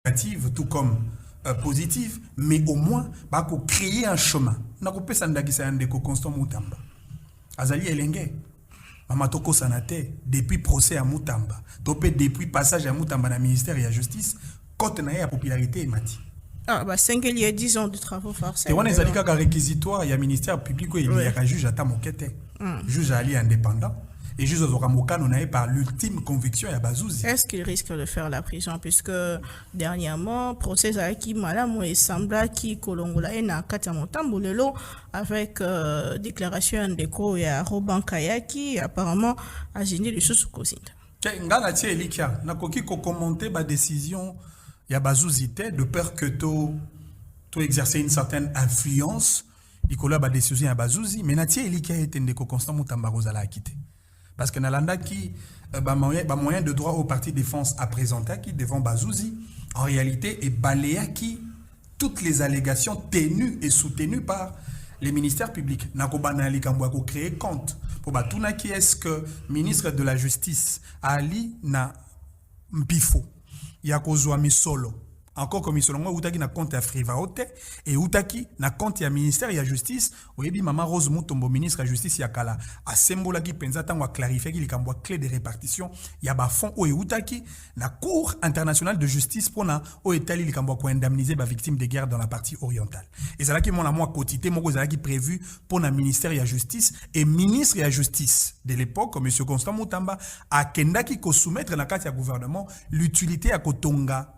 négative tout comme positive, mais au moins bah créer un chemin. Na ko pesa ndakisa yande ko Constant Mutamba. Azali elenge. Mama toko sanate depuis procès à Mutamba. Topé depuis passage à Mutamba na ministère de la justice, côté na ya popularité mati. Ah bah 5 il y a 10 ans de travaux forcés. Et on est allé ka réquisitoire il y a ministère public il y a juge ata mokete. Juge ali indépendant. Et juste au Ramokano, on avait par l'ultime conviction à Bazouzi. Est-ce qu'il risque de faire la prison? Puisque dernièrement, procès qui Malam et Sambla qui Kolongola et Nakata Motamboulelo avec déclaration de Ko et Roban Kaya qui apparemment a gêné les choses sous Ngana tie elikia na koki ko commenter ba décision ya Bazouzi de peur que to exercer une certaine influence ikola ba décision ya Bazouzi mais na tie elikia etende ko Constant Mutamba Rozala a quitté. Parce que Nalanda qui moyen de droit au parti défense à présenter qui devant Bazouzi en réalité est balayé qui toutes les allégations tenues et soutenues par les ministères publics. Nakobana Likambwa ko créer compte pour batuna qui est-ce que ministre de la justice Ali na Mpifo yakozwa misolo. Encore comme ils ont outaki na compte à Frivaote et outaki na compte ya ministère de la justice oyebi mama Rose Mutombo ministre de la justice yakala a sembola ki penza tango clarifier ki likambwa clé de répartition ya ba fond o outaki na cour internationale de justice pona o etali likambwa ko indemniser ba victimes de guerre dans la partie orientale. Et ça là qui mon amour quotité moko za qui prévu pona ministère de la justice et ministre de la justice de l'époque monsieur Constant Mutamba a kendaki ko soumettre na kati ya gouvernement l'utilité à kotonga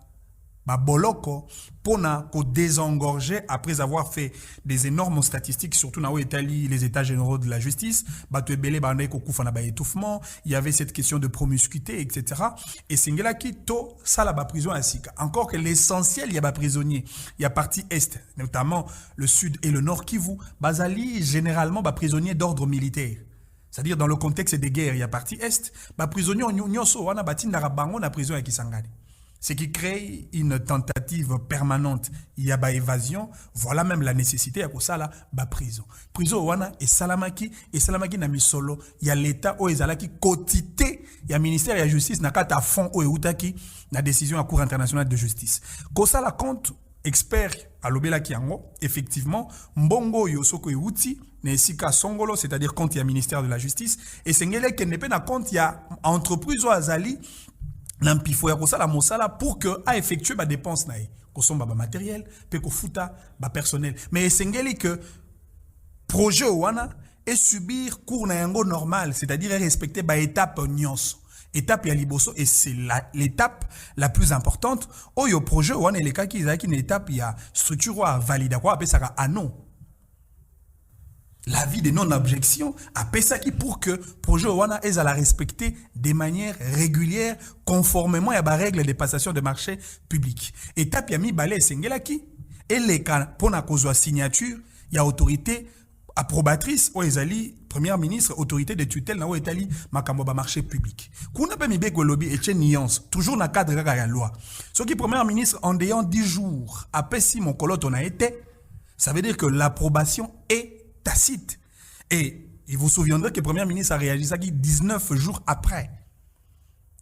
Boloko pona ko désengorger après avoir fait des énormes statistiques surtout na Italie les états généraux de la justice bato ebele bande ko kufa na ba étouffement il y avait cette question de promiscuité etc. Et singela ki to sala ba prison à Sika encore que l'essentiel il y a ba prisonniers il y a partie est notamment le sud et le nord Kivu bazali généralement ba prisonniers d'ordre militaire. C'est-à-dire dans le contexte des guerres il y a partie est ba prisonniers nyonso wana batinda bango na prison ya Kisangani. Ce qui crée une tentative permanente. Il y a évasion. Voilà même la nécessité à ça là, prison. Prison wana et salamaki na misolo. Il y a l'État ou ezalaki quotité. Il y a ministère de la justice na kata fond ou eutaki na décision à Cour internationale de justice. Kosa la compte expert à l'obela kiango effectivement mbongo yosoko euti nesika songolo c'est-à-dire compte il y a ministère de la justice et sengele que ne peut na compte il y a entreprise ou azali Nampifo ya kosala mosala pour que a effectuer ba dépenses nae kosomba ba matériel pe ko futa ba personnel mais sengeli que projet wana et subir cours na yango normal c'est-à-dire respecter ba étape nyonso étape ya liboso et c'est l'étape la plus importante oyo projet wana les cas qui ezaki une étape ya structure à valider quoi appeler ça non. L'avis de non-objection à Pesaki pour que projet Owana ait à la respecter de manière régulière, conformément à la règle de passation de marché public. Étape Yami Balé Sengelaki, et les cas pour la signature, il y a autorité approbatrice, ou ezali, première ministre, autorité de tutelle, na ou etali, makamboba marché public. Kuna pa mibe lobby et nuance, toujours na cadre de la loi. Ce qui première ministre, en ayant 10 jours, après si mon colotte on a été, ça veut dire que l'approbation est tacite. Et il vous souviendrez que le Premier ministre a réagi ça 19 jours après.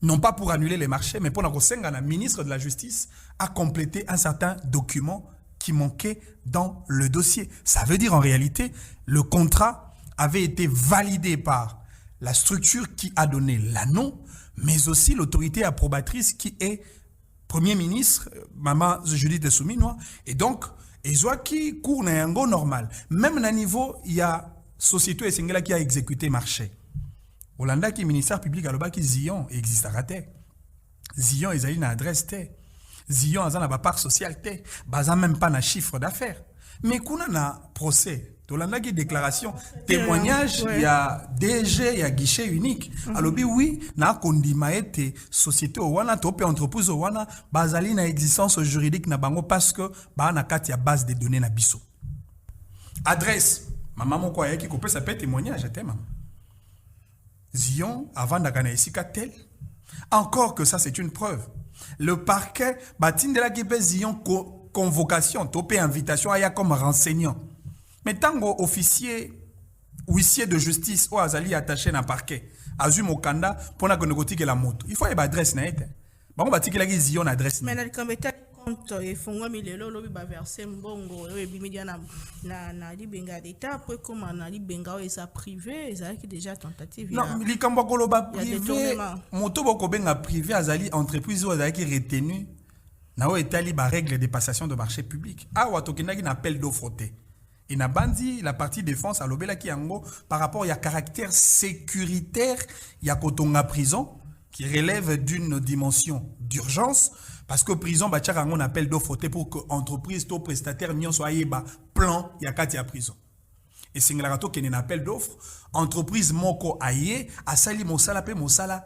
Non pas pour annuler les marchés, mais pour la ministre de la Justice a complété un certain document qui manquait dans le dossier. Ça veut dire en réalité, le contrat avait été validé par la structure qui a donné l'anneau, mais aussi l'autorité approbatrice qui est Premier ministre, Maman Judith Souminois. Et donc, et qui court na yango normal. Même à niveau, il y a société Essengela qui a exécuté marché. Hollanda qui ministère public à l'oba qui Zion existe à rater. Zion ils na adresse te. Zion a na part sociale te. Baza même pas na chiffre d'affaires. Mais kuna na procès. Hollanda qui déclaration, témoignage, il y a DG, il y a guichet unique. Alors oui, na kondima ete société wana topé entreprise wana bazali na existence juridique na bango parce que ba na kati ya base de données na biso. Adresse, maman moko ayaki ko peut ça peut témoignage ete maman. Zion avant d'agana esika tel. Encore que ça c'est une preuve. Le parquet batindela ki pe Zion convocation, topé invitation aya comme renseignant. Mais tango officier huissier de justice ou azali attaché na parquet azu mokanda pona ko négocier la moto il faut y adresse na ete bango batiki la Zion adresse mais la compte efongwami lelo lobi baverse mbongo oyo ebimidia na libenga d'État après comme na libenga oyo eza privé ezalaki déjà tentative non likambo koloba ya privé détournement. moto bokobenga privé azali entreprise oyo azalaki retenu na oyo etali barègle de passation de marché public awa tokendaki na appel d'offre te et na bandi la partie défense alobelaki yango par rapport ya caractère sécuritaire ya kotonga prison qui relève d'une dimension d'urgence parce que prison batiaka yango na appel d'offre te pour que entreprise to prestataire nyonso ayeba plan ya kati ya prison esengelaka tokende na appel d'offre entreprise moko aye asali mosala pe mosala